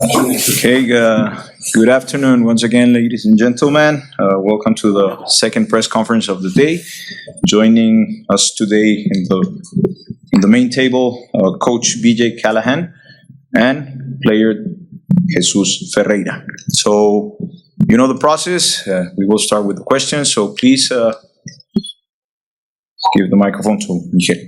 Okay, good afternoon once again, ladies and gentlemen. Welcome to the second press conference of the day. Joining us today in the main table, Coach BJ Callaghan and player Jesus Ferreira. So, you know the process. We will start with the questions. So please give the microphone to Michele.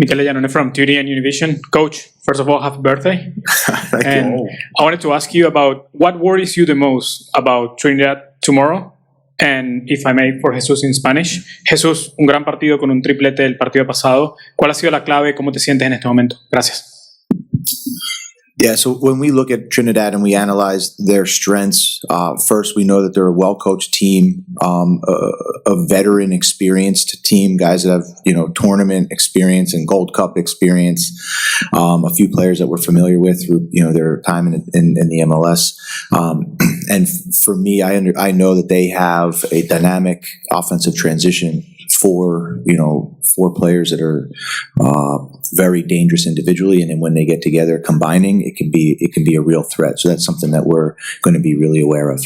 Michele Giannone from TUDN Univision. Coach, first of all, happy birthday. Thank and you. I wanted to ask you about what worries you the most about Trinidad tomorrow. And if I may, for Jesus in Spanish. Jesus, un gran partido con un triplete del partido pasado. ¿Cuál ha sido la clave? ¿Cómo te sientes en este momento? Gracias. Yeah, so when we look at Trinidad and we analyze their strengths, first we know that they're a well-coached team, a veteran experienced team, guys that have, tournament experience and Gold Cup experience, a few players that we're familiar with through, their time in the MLS. And for me, I know that they have a dynamic offensive transition for players that are very dangerous individually, and then when they get together combining, it can be a real threat. So that's something that we're going to be really aware of.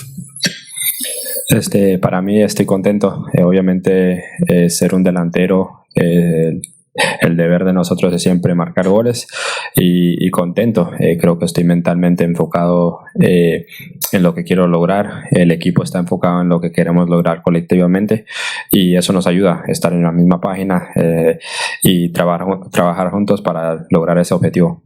Para mí estoy contento. Obviamente ser un delantero, el deber de nosotros es siempre marcar goles y contento. Creo que estoy mentalmente enfocado en lo que quiero lograr. El equipo está enfocado en lo que queremos lograr colectivamente y eso nos ayuda a estar en la misma página y trabajar juntos para lograr ese objetivo.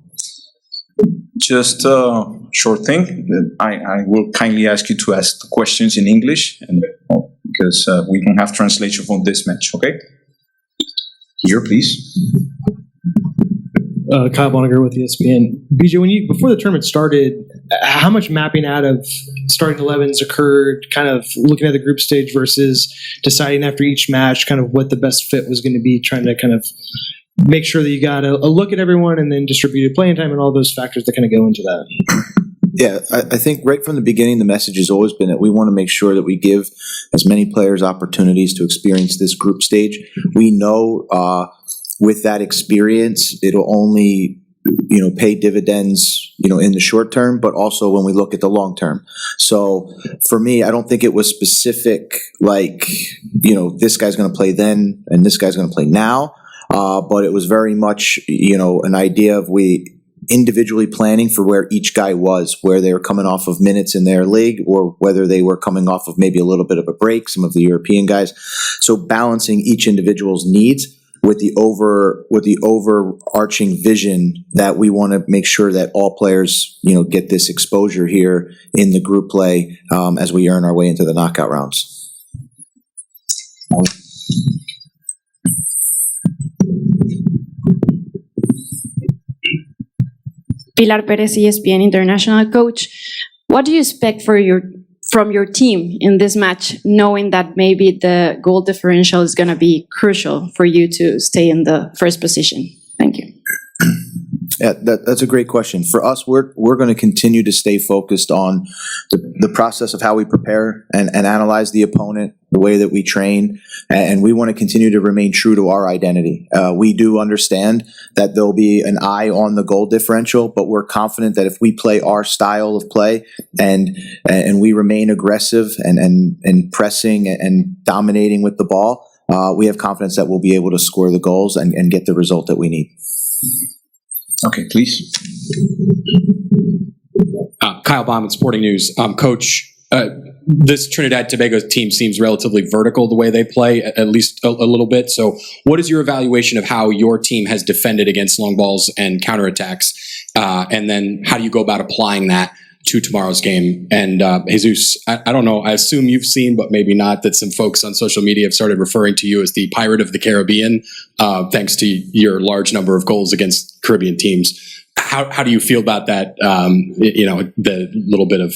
Just a short thing. I will kindly ask you to ask the questions in English, because we don't have translation for this match. Okay. Here, please. Kyle Bonneger with ESPN. BJ, before the tournament started, how much mapping out of starting 11s occurred, kind of looking at the group stage versus deciding after each match kind of what the best fit was going to be, trying to kind of make sure that you got a look at everyone and then distributed playing time and all those factors that kind of go into that? Yeah, I think right from the beginning, the message has always been that we want to make sure that we give as many players opportunities to experience this group stage. We know with that experience, it'll only pay dividends, in the short term, but also when we look at the long term. So for me, I don't think it was specific, like, this guy's going to play then and this guy's going to play now. But it was very much, an idea of we individually planning for where each guy was, where they were coming off of minutes in their league or whether they were coming off of maybe a little bit of a break, some of the European guys. So balancing each individual's needs with the overarching vision that we want to make sure that all players, get this exposure here in the group play as we earn our way into the knockout rounds. Pilar Perez, ESPN International. Coach, what do you expect from your team in this match, knowing that maybe the goal differential is going to be crucial for you to stay in the first position? Thank you. Yeah, that's a great question. For us, we're going to continue to stay focused on the process of how we prepare and analyze the opponent, the way that we train, and we want to continue to remain true to our identity. We do understand that there'll be an eye on the goal differential, but we're confident that if we play our style of play and we remain aggressive and pressing and dominating with the ball, we have confidence that we'll be able to score the goals and get the result that we need. Okay, please. Kyle Bauman, Sporting News. Coach, this Trinidad Tobago team seems relatively vertical the way they play, at least a little bit. So what is your evaluation of how your team has defended against long balls and counterattacks? And then how do you go about applying that to tomorrow's game? And Jesus, I don't know, I assume you've seen, but maybe not, that some folks on social media have started referring to you as the Pirate of the Caribbean, thanks to your large number of goals against Caribbean teams. How do you feel about that, the little bit of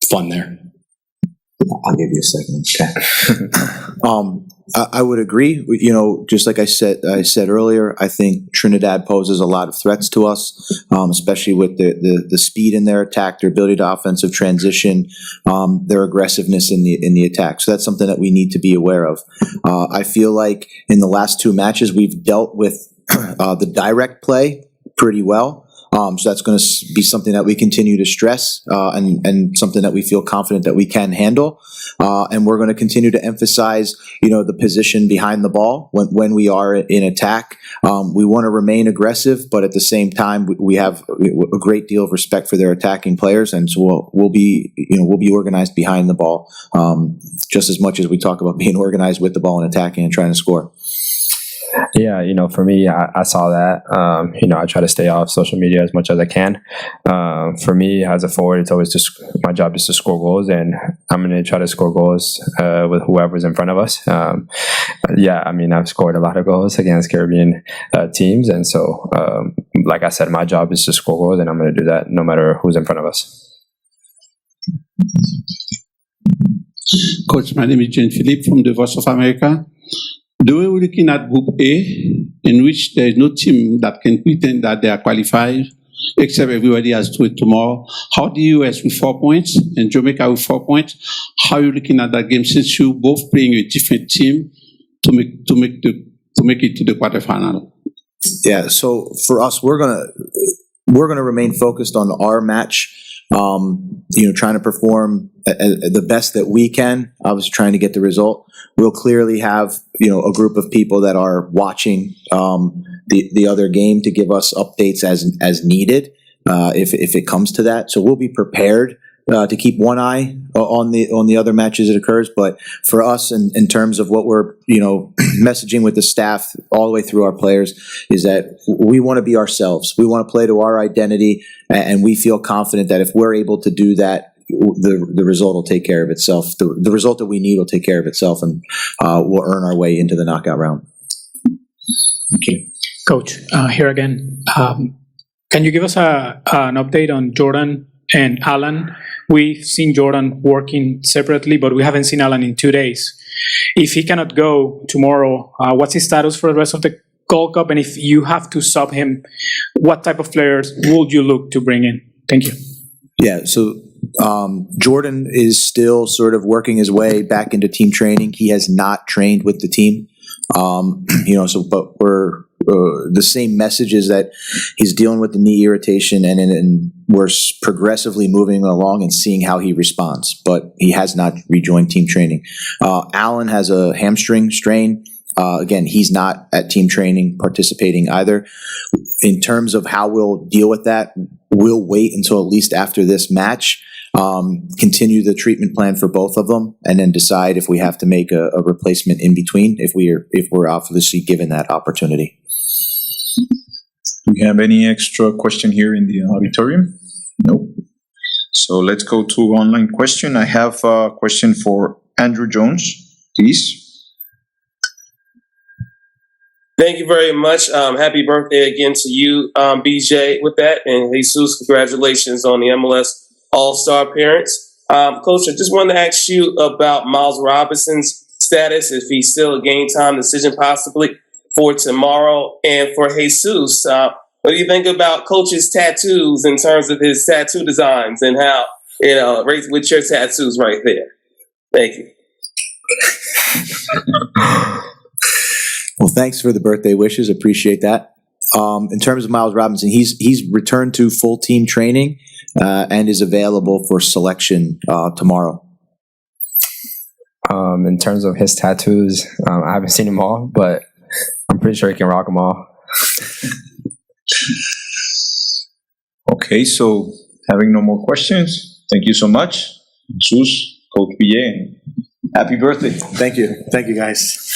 fun there? I'll give you a second. Okay. I would agree. Just like I said earlier, I think Trinidad poses a lot of threats to us, especially with the speed in their attack, their ability to offensive transition, their aggressiveness in the attack. So that's something that we need to be aware of. I feel like in the last two matches we've dealt with the direct play pretty well. So that's going to be something that we continue to stress and something that we feel confident that we can handle. And we're going to continue to emphasize, the position behind the ball when we are in attack. We want to remain aggressive, but at the same time, we have a great deal of respect for their attacking players, and so we'll be organized behind the ball just as much as we talk about being organized with the ball and attacking and trying to score. Yeah, for me, I saw that. I try to stay off social media as much as I can. For me, as a forward, it's always just my job is to score goals, and I'm going to try to score goals with whoever's in front of us. I've scored a lot of goals against Caribbean teams, and so, like I said, my job is to score goals, and I'm going to do that no matter who's in front of us. Coach, my name is Jean Philippe from the Voice of America. The way we're looking at Group A, in which there is no team that can pretend that they are qualified, except everybody has to it tomorrow. How the US with 4 points and Jamaica with 4 points? How are you looking at that game since you both playing a different team to make it to the quarterfinal? Yeah. So for us, we're gonna remain focused on our match. Trying to perform the best that we can, obviously trying to get the result. We'll clearly have, a group of people that are watching the other game to give us updates as needed if it comes to that. So we'll be prepared to keep one eye on the other matches that occurs. But for us, in terms of what we're messaging with the staff all the way through our players, is that we want to be ourselves. We want to play to our identity, and we feel confident that if we're able to do that, the result will take care of itself. The result that we need will take care of itself, and we'll earn our way into the knockout round. Okay, Coach, here again. Can you give us an update on Jordan and Alan? We've seen Jordan working separately, but we haven't seen Alan in 2 days. If he cannot go tomorrow, what's his status for the rest of the Gold Cup? And if you have to sub him, what type of players would you look to bring in? Thank you. Yeah, so Jordan is still sort of working his way back into team training. He has not trained with the team. But we're the same message is that he's dealing with the knee irritation, and we're progressively moving along and seeing how he responds. But he has not rejoined team training. Alan has a hamstring strain. Again, he's not at team training participating either. In terms of how we'll deal with that, we'll wait until at least after this match, continue the treatment plan for both of them, and then decide if we have to make a replacement in between, if we're obviously given that opportunity. Do we have any extra question here in the auditorium? Nope. So let's go to online question. I have a question for Andrew Jones, please. Thank you very much. Happy birthday again to you, BJ, with that. And Jesus, congratulations on the MLS All-Star appearance. Coach, I just wanted to ask you about Miles Robinson's status, if he's still a game time decision possibly for tomorrow. And for Jesus, what do you think about Coach's tattoos in terms of his tattoo designs and how, right with your tattoos right there? Thank you. Well, thanks for the birthday wishes. Appreciate that. In terms of Miles Robinson, he's returned to full team training and is available for selection tomorrow. In terms of his tattoos, I haven't seen them all, but I'm pretty sure he can rock them all. Okay, so having no more questions, thank you so much. Jesus, Coach BJ, happy birthday. Thank you. Thank you, guys.